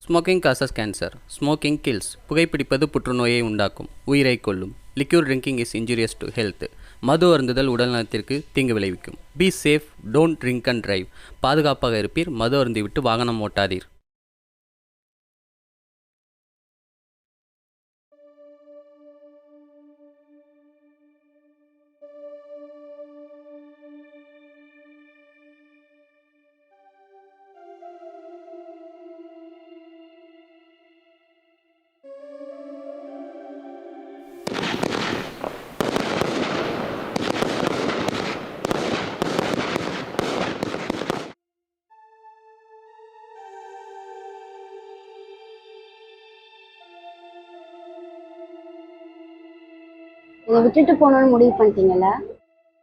Smoking causes cancer. Smoking kills. புகைப்பிடிப்பது புற்றுநோயை உண்டாக்கும், உயிரை கொல்லும். Liquor drinking is injurious to health. மது அருந்துதல் உடல்நலத்திற்கு தீங்கு விளைவிக்கும். Be safe, don't drink and drive. பாதுகாப்பாக இருப்பீர், மது அருந்திவிட்டு வாகனம் ஓட்டாதீர். இதை விட்டுட்டு போகணுன்னு முடிவு பண்ணிட்டீங்கல்ல?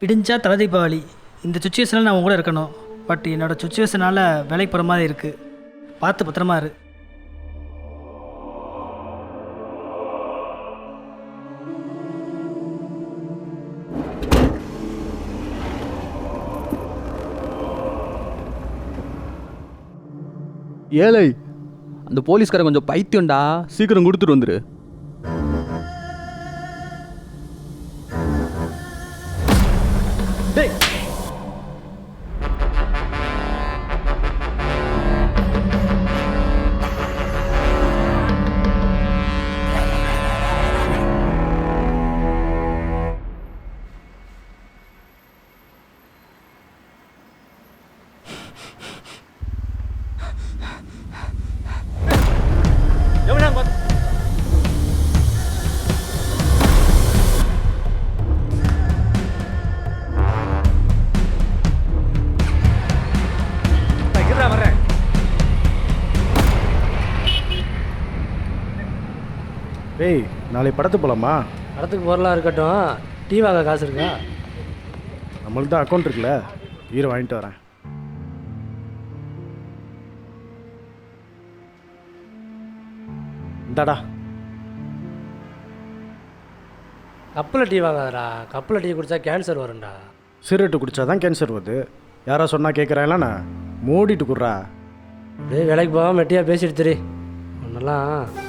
விடிஞ்சா தலை தீபாவளி. இந்த சுச்சுவேஷனில் நான் உங்க கூட இருக்கணும். பட் என்னோடய சுச்சுவேஷனால் வேலைக்கு போகிற மாதிரி இருக்குது. பார்த்து பத்திரமா இரு. ஏழை, அந்த போலீஸ்கார கொஞ்சம் பைத்தியம்டா, சீக்கிரம் கொடுத்துட்டு வந்துரு. டேய், டேய், நாளை படத்துக்கு போகலாமா? படத்துக்கு போகிறலாம் இருக்கட்டும், டீ வாங்க காசு இருக்கா? நம்மளுக்கு தான் அக்கௌண்ட் இருக்குல்ல, ஈர வாங்கிட்டு வரேன். இந்தாடா. கப்பில் டீ வாங்காதடா, கப்பில் டீ குடித்தா கேன்சர் வரும்டா. சிகரெட்டு குடித்தா தான் கேன்சர் வருது. யாரா சொன்னால் கேட்குறாங்களாண்ணா? மூடிட்டு குடுறா. அப்படியே வேலைக்கு போகாமல் மெட்டியாக பேசிட்டு திரி. ஒன்றெல்லாம்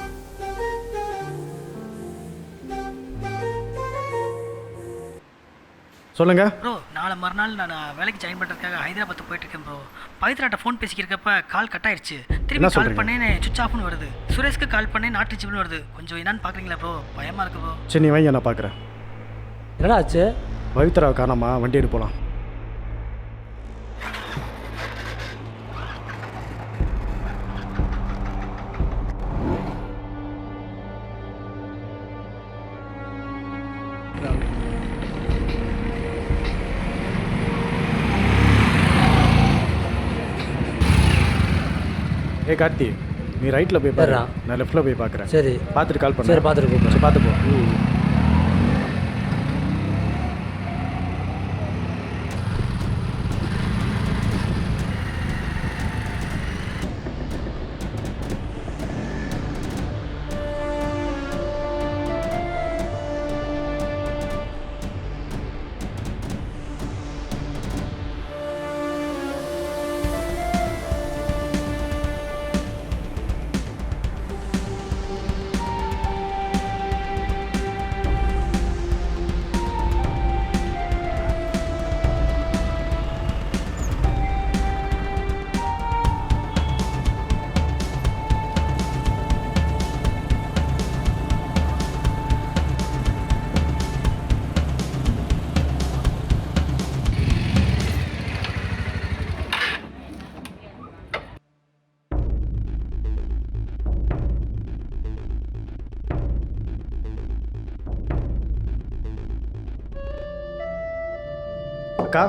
சொல்லுங்க. ப்ரோ, நாளை மறுநாள் நான் வேலைக்கு ஜாயின் பண்ணுறதுக்காக ஹைதராபாத் போயிட்டுருக்கேன் ப்ரோ. பவித்ராட்ட ஃபோன் பேசிக்கிறப்ப கால் கட் ஆயிடுச்சு. திரும்பி கால் சொல்றீங்க? பண்ணேன், சுவிச் ஆஃப்னு வருது. சுரேஷ்க்கு கால் பண்ணேன், நாட் ரீச்சபிள்னு வருது. கொஞ்சம் என்னன்னு பார்க்குறீங்களா ப்ரோ? பயமாக இருக்கு ப்ரோ. சரி, நீ வாங்கி நான் பார்க்குறேன். என்னடா ஆச்சு? பவித்ராவை காணாமா, வண்டி எடுத்து போகலாம். ஏ கார்த்தி, நீ ரைட்டில் போய் பாரு, சரிடா. நான் லெஃப்ட்டில் போய் பார்க்குறேன். சரி பார்த்துட்டு கால் பண்ணு. சரி, பார்த்துட்டு கூப்பிடு. சரி, பார்த்து போ. அக்கா,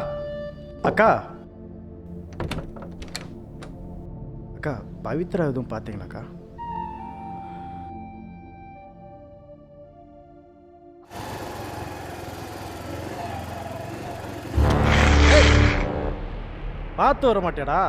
அக்கா, அக்கா, பவித்ரா எதுவும் பார்த்தீங்களாக்கா? பார்த்து வர மாட்டேடா.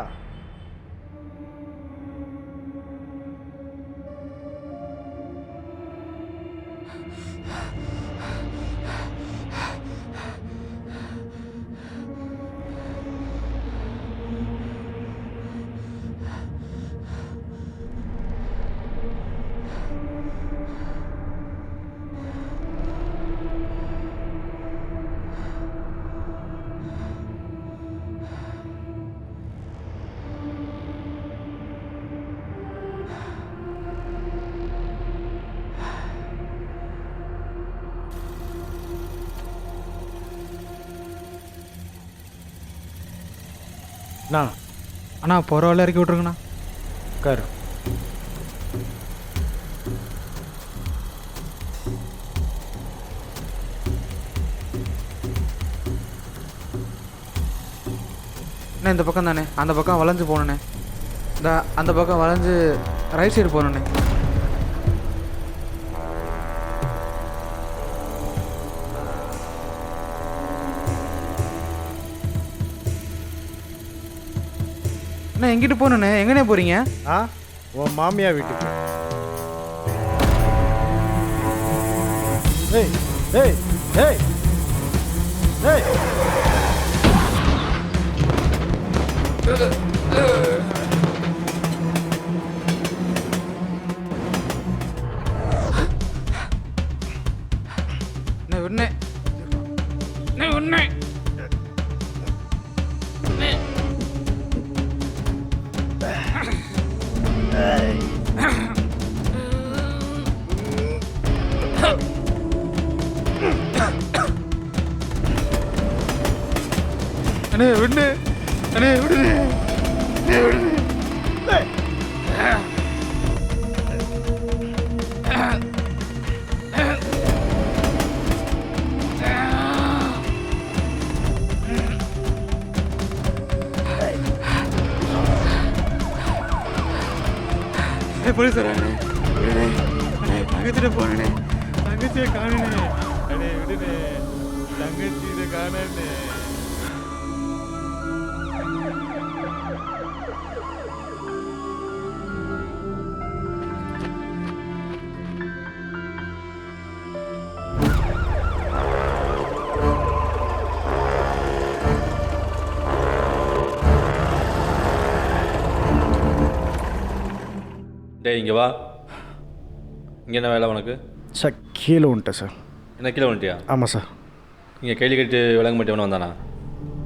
நான் அண்ணா பரவாயில்ல இறக்கி விட்ருங்கண்ணா. கார் அண்ணா இந்த பக்கம் தானே, அந்த பக்கம் வளைஞ்சு போகணுண்ணே. அந்த பக்கம் வளைஞ்சு ரைட் சைடு போகணுண்ணே. அண்ணா எங்கிட்டு போகணுண்ணே? எங்கண்ணே போகிறீங்க? ஆ உன் மாமியா வீட்டுக்கு. ஏய் ஏய் ஏய் ஏய் விடுண்ணே விடுண்ணே. அண்ணே விடுண்ணே, அண்ணே விடுண்ணே, அண்ணே விடுண்ணே. போலீஸ் வரானே, விடுண்ணே, அண்ணே தங்கச்சிட்ட போனே, தங்கச்சியை காணுனே, அண்ணே விடுண்ணே, தங்கச்சி இதை காணே. டேய் இங்கே வா. இங்கே என்ன வேலை உனக்கு? சார் கீழே வந்துட்டேன் சார். என்ன கீழே வந்துட்டியா? ஆமாம் சார். இங்கே கைலி கட்டி விளங்க மாட்டேவனு வந்தானா?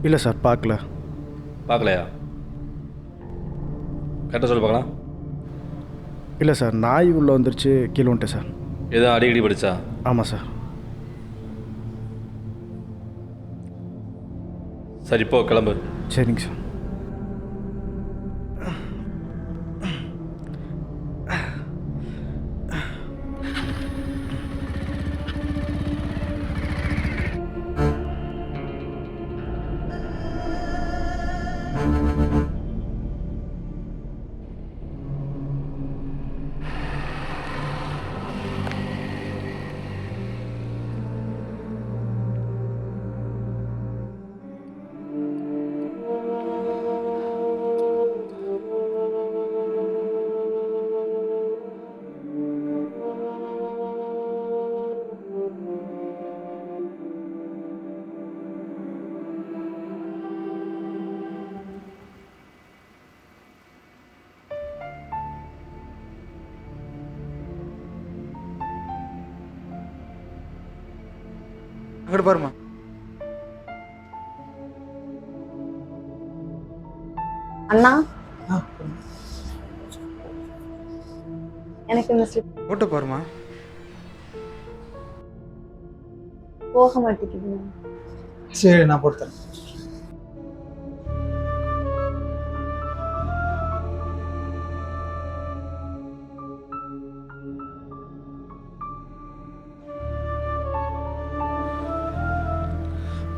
இல்லை சார் பார்க்கல. பார்க்கலையா? கரெக்டாக சொல்லி பார்க்கலாம். இல்லை சார் நாய் உள்ளே வந்துருச்சு, கீழே வந்துட்டேன் சார். எதுவும் அடிக்கடி படிச்சா? ஆமாம் சார். சரி இப்போ கிளம்பு. சரிங்க சார். அங்கிட்டு பாருமா. அண்ணா எனக்கு இந்த ஸ்லிப் போட்டு பாருமா. போக மாட்டேங்குது. சரி நான் போட்டுத்தரேன்.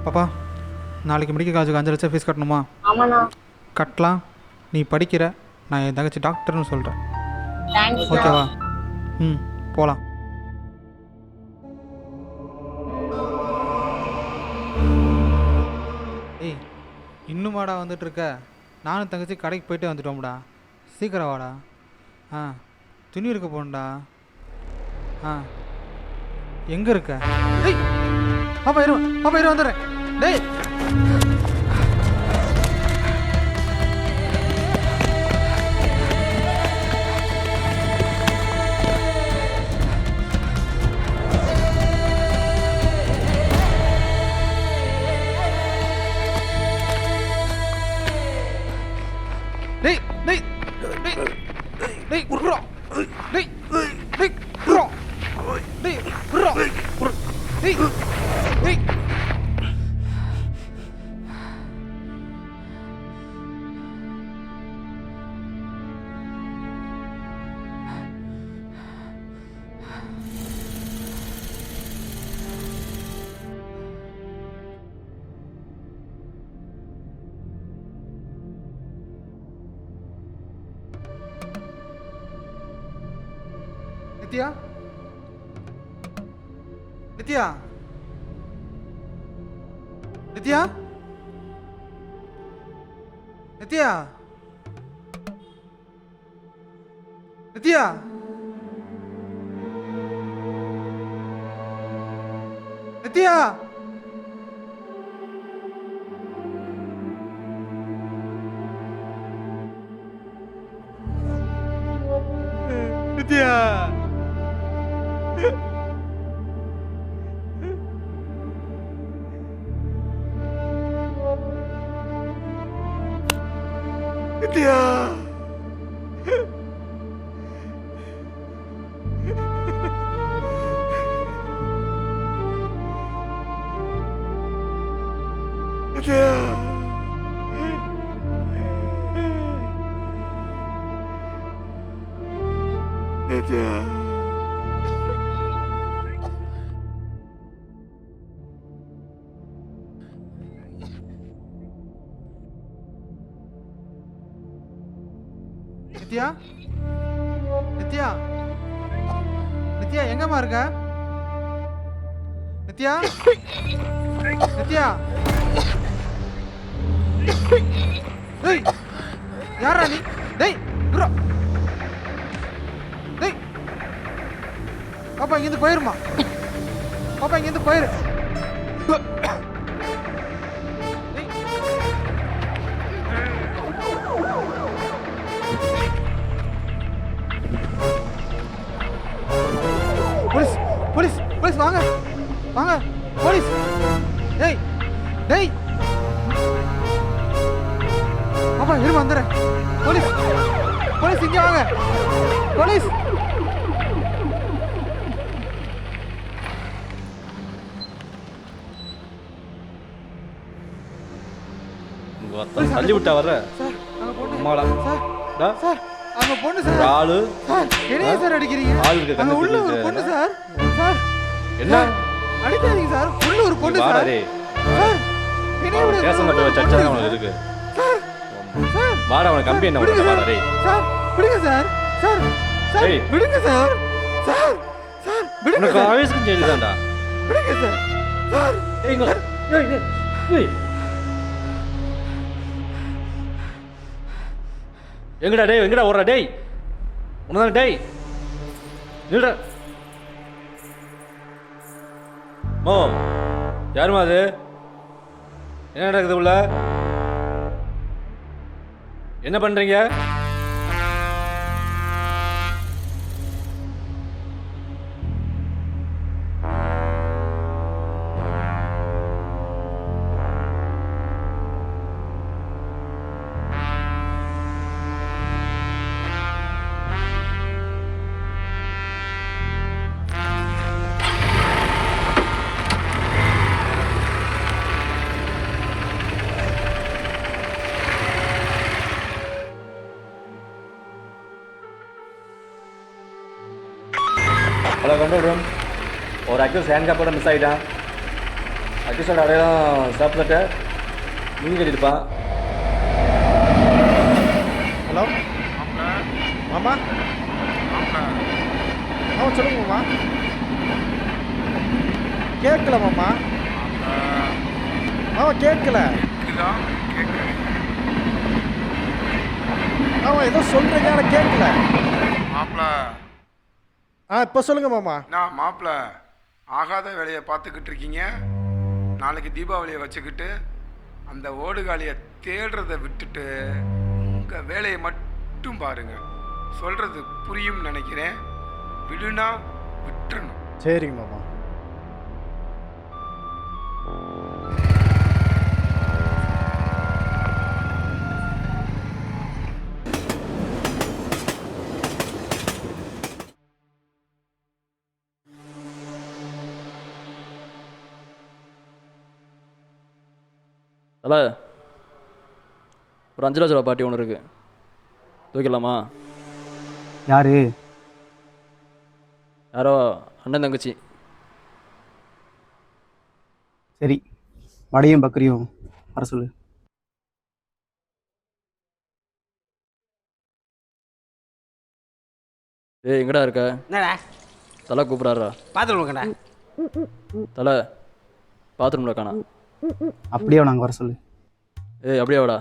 பாப்பா நாளைக்கு மெடிக்கல் காலேஜுக்கு 5 லட்சம் ஃபீஸ் கட்டணுமா? ஆமாண்ணா. கட்டலாம். நீ படிக்கிற, நான் என் தங்கச்சி டாக்டர்னு சொல்கிறேன். தேங்க்ஸ். ஓகேவா? ம் போகலாம். ஏய் இன்னுமாடா வந்துட்டுருக்க? நானும் தங்கச்சி கடைக்கு போயிட்டு வந்துட்டோம்டா. சீக்கிரம் வாடா. ஆ துணி இருக்க போகணும்டா. ஆ எங்கே இருக்க? ஏய் பாப்பா இரு வந்துடுறேன். டேய் டேய் டேய் டேய் டேய் குர்ரா டேய் டேய் குர்ரா டேய் குர்ரா டேய் டேய் நித்யா நித்யா நித்யா நித்யா நித்யா நித்யா நித்யா நித்யா நித்யா நித்யா நித்யா நித்யா நித்யா எங்கம்மா இருக்க நித்யா நித்யா டேய் யாரா நீ டேய் ப்ரோ டேய் பாப்பா இங்கிருந்து போயிருமா பாப்பா இங்கிருந்து போயிரு டேய். போலீஸ் போலீஸ் போலீஸ் வாங்க வாங்க போலீஸ் டேய் டேய் பாப்பா இருமா வந்துடுறேன் போலீஸ் போலீஸ் இங்கே வாங்க போலீஸ் தள்ளி விட்டா வர்ற சார் அங்க பொண்ணு அம்மாடா. சார் டா. சார் அங்க பொண்ணு ஒரு சார் ஆளு சார் என்னைய சார் அடிக்கிறீங்க ஆள் இருக்க அங்க கண்ணு உள்ள ஒரு தெரியுது. பொண்ணு சார் சார் என்ன அடிக்காதீங்க சார் உள்ள ஒரு பொண்ணு வாடா சார் டேய் சார் என்னைய விட ஸ்டேஷன்ல போய் சர்ச்சா உனக்கு இருக்கு சார் சார் வாடா அவனுக்கு கம்பி என்ன விடுங்க வாடா சார் டேய் சார் விடுங்க சார் சார் சார் ஏய். விடுங்க சார் சார் சார் விடுங்க உனக்கு சார் ஆவேசம் செய்யுதாண்டா விடுங்க சார் சார் ஏய் இங்க ஏய் ஏய் ஏய் எங்கடா டேய் எங்கடா ஓடுறா டேய் உனதான் டேய் நில்றா மோ யாருமா அது என்ன நடக்குது உள்ள என்ன பண்றீங்க ஹலோ கண்ட்ரோல் ரூம் ஒரு அக்யூஸ் ஹேண்ட் காப்போட மிஸ் ஆகிட்டான் அக்யூஸோட அடையாளம் சாப்பிட்டு மீன் கட்டியிருப்பான் ஹலோ மாமா ஆமாம் சொல்லுங்க மாமா கேட்கல மாமா ஆமாம் கேட்கல ஆமாம் ஏதோ சொல்கிறீங்க ஆனால் கேட்கல மாப்பிள இப்போ சொல்லுங்கள் மாமா நான் மாப்பிள ஆகாத வேலையை பார்த்துக்கிட்டு இருக்கீங்க நாளைக்கு தீபாவளியை வச்சுக்கிட்டு அந்த ஓடுகாலியை தேடுறதை விட்டுட்டு உங்கள் வேலையை மட்டும் பாருங்க சொல்கிறது புரியும் நினைக்கிறேன் விடுனா விட்டுறணும் சரிங்க மாமா தல ஒரு 5 லட்ச ரூபா பாட்டி ஒன்று இருக்குது தூக்கிடலாமா? யாரு? யாரோ அண்ணன் தங்கச்சி. சரி, வடையும் பக்கரியும் வர சொல்லு. ஏய் எங்கடா இருக்க? என்னடா தலை கூப்பிடாரா? பார்த்துருவோங்கடா. தலை பாத்ரூமில் காணா. அப்படியே நாங்கள் வர சொல்லு. ஏய் அப்படியே வாடா.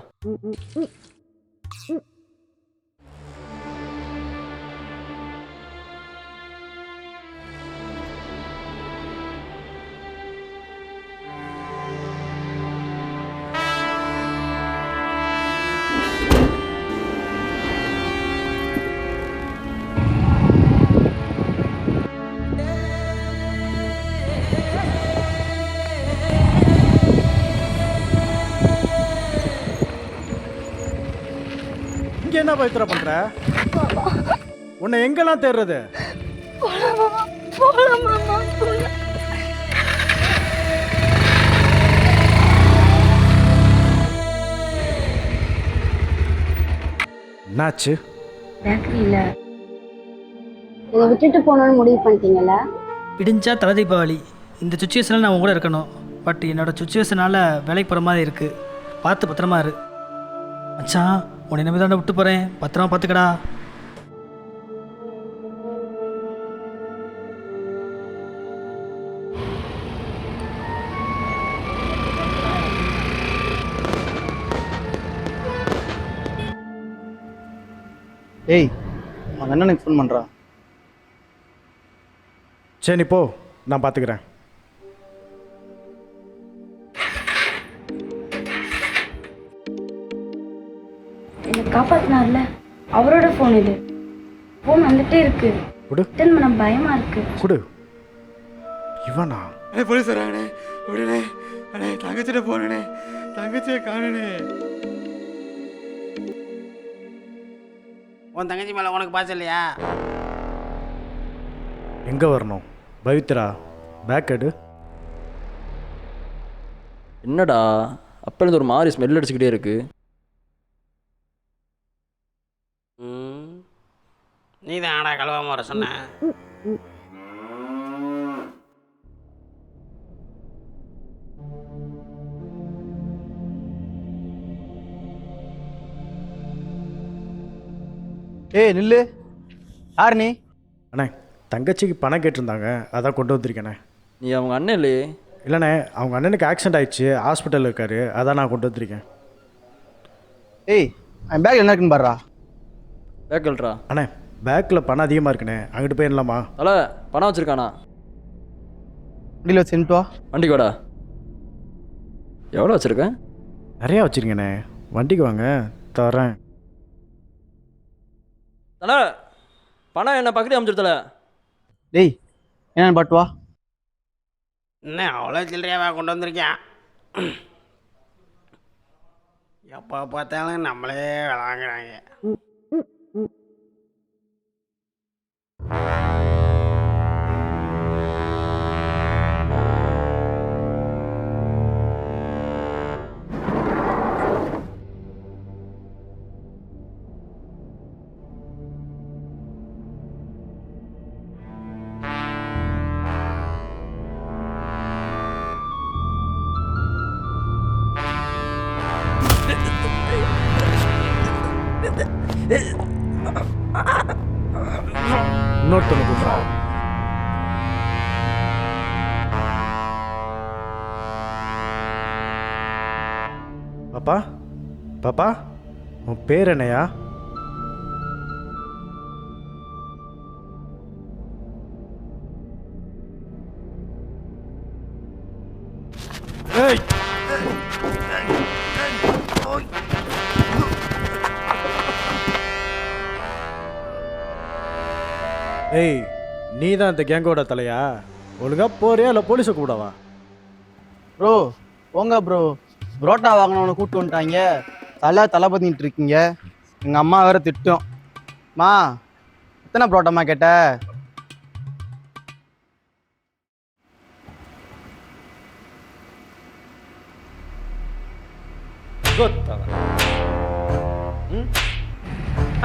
இங்கே என்ன பவித்ரா பண்ணுற? உன்னை எங்கெல்லாம் தேடுறது? என்னாச்சு? பேக்கரியில் இதை விட்டுட்டு போகணுன்னு முடிவு பண்ணிட்டீங்கல்ல? விடிஞ்சா தலை தீபாவளி. இந்த சுச்சுவேஷனில் நான் உங்க கூட இருக்கணும். பட் என்னோடய சுச்சுவேஷனால் வேலைக்கு போகிற மாதிரி இருக்குது. பார்த்து பத்திரமா இரு மச்சான். உன்னை நம்பி தாண்டா விட்டு போகிறேன். பத்திரமா பார்த்துக்கடா. ஏய் அவன் அண்ணனுக்கு ஃபோன் பண்ணுறான். சரி நீ போ, நான் பார்த்துக்கிறேன். என்னை காப்பாற்றினார்ல, அவரோட ஃபோன் இது. ஃபோன் வந்துட்டே இருக்கு. கொடு. ரிட்டர்ன் பண்ண பயமா இருக்கு. கொடு. இவனா? போலீஸ் வராங்கண்ணே உடனே. அண்ணே தங்கச்சிட்ட போனே, தங்கச்சியை காணனே. உன் தங்கச்சி மேலே உனக்கு பாசம் இல்லையா? எங்கே வரணும்? பவித்ரா பேக் எடு. என்னடா அப்போலேருந்து ஒரு மாதிரி ஸ்மெல் அடிச்சுக்கிட்டே இருக்கு. நீ தான் ஆடா கழுவாம வர சொன்ன. ஏய் நில்லு. யார் நீ? அண்ணே தங்கச்சிக்கு பணம் கேட்டிருந்தாங்க, அதான் கொண்டு வந்திருக்கேண்ணே. நீ அவங்க அண்ணன் இல்லையே? இல்லைண்ணே, அவங்க அண்ணனுக்கு ஆக்சிடென்ட் ஆயிடுச்சு, ஹாஸ்பிட்டலில் இருக்காரு, அதான் நான் கொண்டு வந்திருக்கேன். ஏய் அவன் பேக் என்ன இருக்குன்னு பாடுறா. பேக் எழுறா. அண்ணே பேக்கில் பணம் அதிகமாக இருக்குண்ணே, அங்கிட்டு போயிடலாமா? தலை பணம் வச்சுருக்கானா? வண்டியில் வச்சு நின்றுட்டு வா. வண்டிக்கு வாடா. எவ்வளோ வச்சுருக்கேன்? நிறையா வச்சுருக்கேண்ணே, வண்டிக்கு வாங்க தரேன். தலை பணம் என்ன பக்கத்து அமைச்சிரு தலை. டேய் என்னன்னு பாட்டு வா. என்ன அவ்வளோ சில்லறையாவா கொண்டு வந்திருக்கேன்? எப்போ பார்த்தாலும் நம்மளே விளாங்குறாங்க. இன்னொருத்தவங்க கூப்பிட்றான். பாப்பா பாப்பா உன் பேர் என்னையா? ஏய் ஏய் நீ தான் இந்த கேங்கோட தலையா? ஒழுங்கா போறியா இல்லை போலீஸை கூப்பிடவா? ப்ரோ போங்க ப்ரோ. புரோட்டா வாங்கினவனை கூப்பிட்டு வந்துட்டாங்க. தலை பண்ணிட்டு இருக்கீங்க. எங்கள் அம்மா வேற திட்டம். மா எத்தனை புரோட்டாம்மா கேட்ட?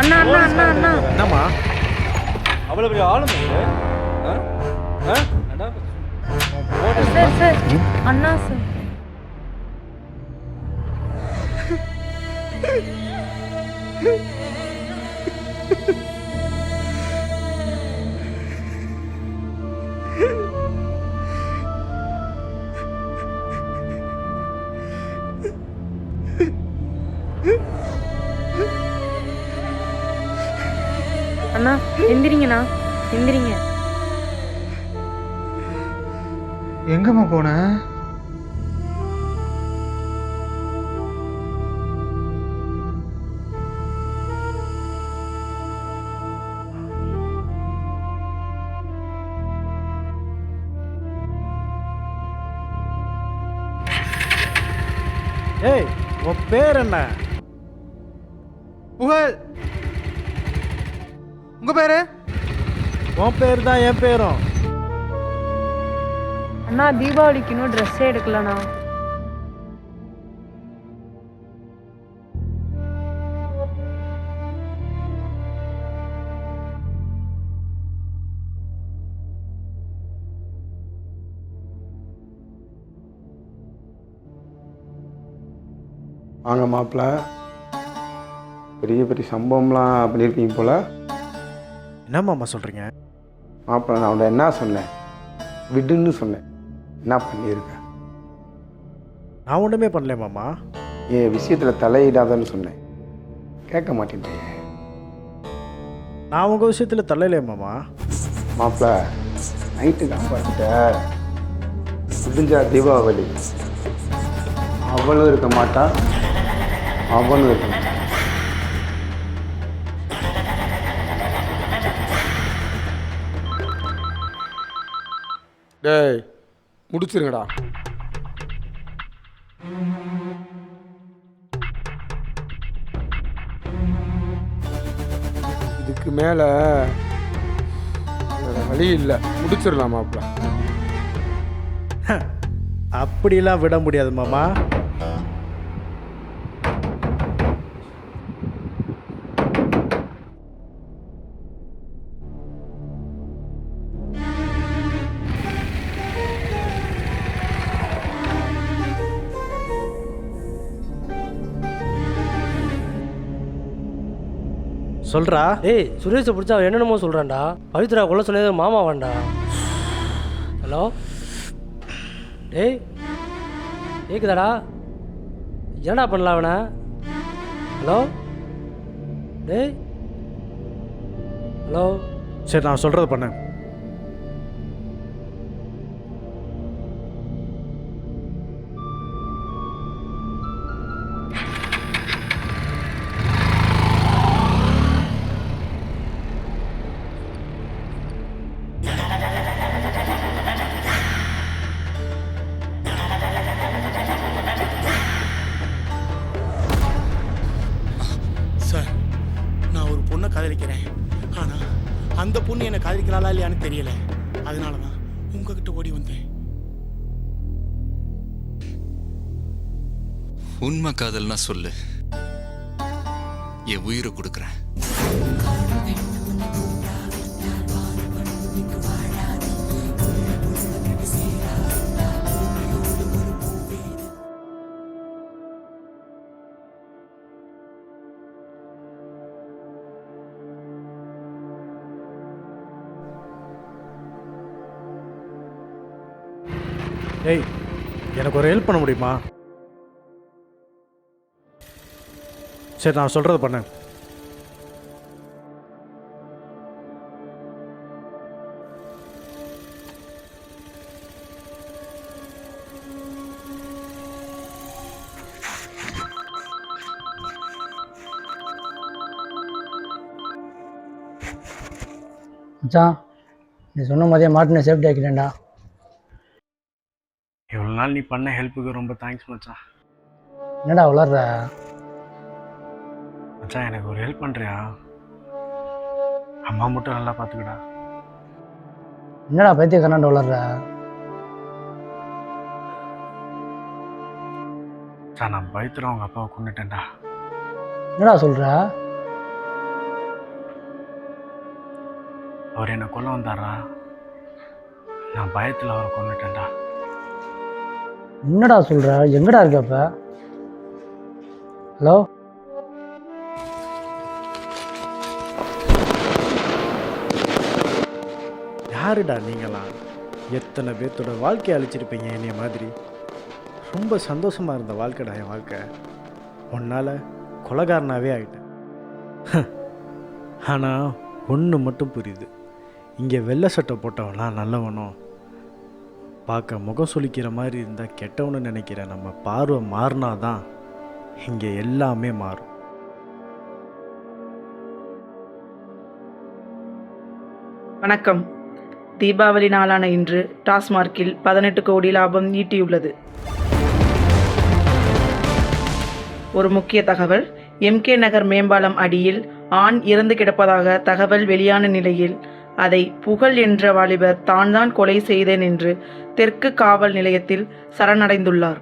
அண்ணா அண்ணா அண்ணா அண்ணா. என்னம்மா? அவ்வளோ பெரிய ஆளும் சார் சார் அண்ணா சார். எந்திரிங்கண்ணா, எந்திரிங்க. எங்கம்மா போன? ஏய், உன் பேர் என்ன? புகழ். உங்க பேரு? உன் பேர் தான் என் பேரும். அண்ணா, தீபாவளிக்கு இன்னும் ட்ரெஸ்ஸே எடுக்கலண்ணா. வாங்க மாப்பிள்ள, பெரிய பெரிய சம்பவம்லாம் பண்ணியிருக்கீங்க போல. என்ன மாமா சொல்கிறீங்க? மாப்பிள்ள, நான் அவனை என்ன சொன்னேன்? விடுன்னு சொன்னேன். என்ன பண்ணியிருக்க? நான் ஒன்றுமே பண்ணல மாமா. என் விஷயத்தில் தலையிடாதன்னு சொன்னேன், கேட்க மாட்டேன். நான் உங்கள் விஷயத்தில் தள்ளலையே மாமா. மாப்பிள்ள, நைட்டு காப்பாற்றிட்ட. முடிஞ்சா தீபாவளி அவளும் இருக்க மாட்டா, அவனும் இருக்க மாட்டான். டேய், முடிச்சிருங்கடா. இதுக்கு மேலே வழி இல்லை, முடிச்சிடலாம் மாப்பிள்ள. அப்படிலாம் விட முடியாது மாமா. சொல்றா. ஏய், சுரேஷை பிடிச்சா அவன் என்னென்னமோ சொல்கிறான்டா. பவித்ரா கொள்ள சொன்னது மாமா வேண்டா. ஹலோ டேய், கேக்குதாடா? என்னடா பண்ணலாம் அவனை? ஹலோ டேய், ஹலோ. சரி, நான் சொல்கிறத பண்ணேன். காதலிக்கிறேன். ஆனால் அந்த பொண்ணு என்னை காதலிக்கிறாளா இல்லையான்னு தெரியல. அதனால தான் உங்ககிட்ட ஓடி வந்தேன். உண்மை காதல்னா சொல்லு, என் உயிரை கொடுக்குறேன். ஏய், எனக்கு ஒரு ஹெல்ப் பண்ண முடியுமா? சரி, நான் சொல்கிறத பண்ணேன். மச்சான், நீ சொன்ன மாதிரியே மாட்டின சேஃப்டி ஆக்கிட்டேன்டா. இவ்வளோ நாள் நீ பண்ண ஹெல்ப்புக்கு ரொம்ப தேங்க்ஸ் மச்சான். என்னடா வளர்ற? மச்சான், எனக்கு ஒரு ஹெல்ப் பண்ணுறியா? அம்மா மட்டும் நல்லா பார்த்துக்கடா. என்னடா பைத்தியக்காரனாண்ட வளர்ற? சார், நான் பயத்துல அவங்க அப்பாவை கொண்டுட்டேன்டா. என்னடா சொல்கிற? அவர் என்னை கொல்ல வந்தாரா, நான் பயத்தில் அவரை கொண்டுட்டேன்டா. என்னடா சொல்கிற? எங்கடா இருக்க இப்போ? ஹலோ, யாருடா நீங்களாம்? எத்தனை பேர்த்தோட வாழ்க்கையை அழிச்சிருப்பீங்க என்னைய மாதிரி. ரொம்ப சந்தோஷமாக இருந்த வாழ்க்கைடா என் வாழ்க்கை. உன்னால் கொலைகாரனாகவே ஆகிட்டேன். ஆனால் ஒன்று மட்டும் புரியுது, இங்கே வெள்ளை சட்டை போட்டவன்லாம் நல்லவனோ, பார்க்க முகம் சுளிக்கிற மாதிரி இருந்தால் கெட்டவனு நினைக்கிற நம்ம பார்வை மாறினாதான் இங்கே எல்லாமே மாறும். வணக்கம். தீபாவளி நாளான இன்று டாஸ்மார்க்கில் 18 கோடி லாபம் ஈட்டியுள்ளது. ஒரு முக்கிய தகவல், எம்கே நகர் மேம்பாலம் அடியில் ஆண் இறந்து கிடப்பதாக தகவல் வெளியான நிலையில் அதை புகழ் என்ற வாலிபர் தான் கொலை செய்தேன் என்று தெற்கு காவல் நிலையத்தில் சரணடைந்துள்ளார்.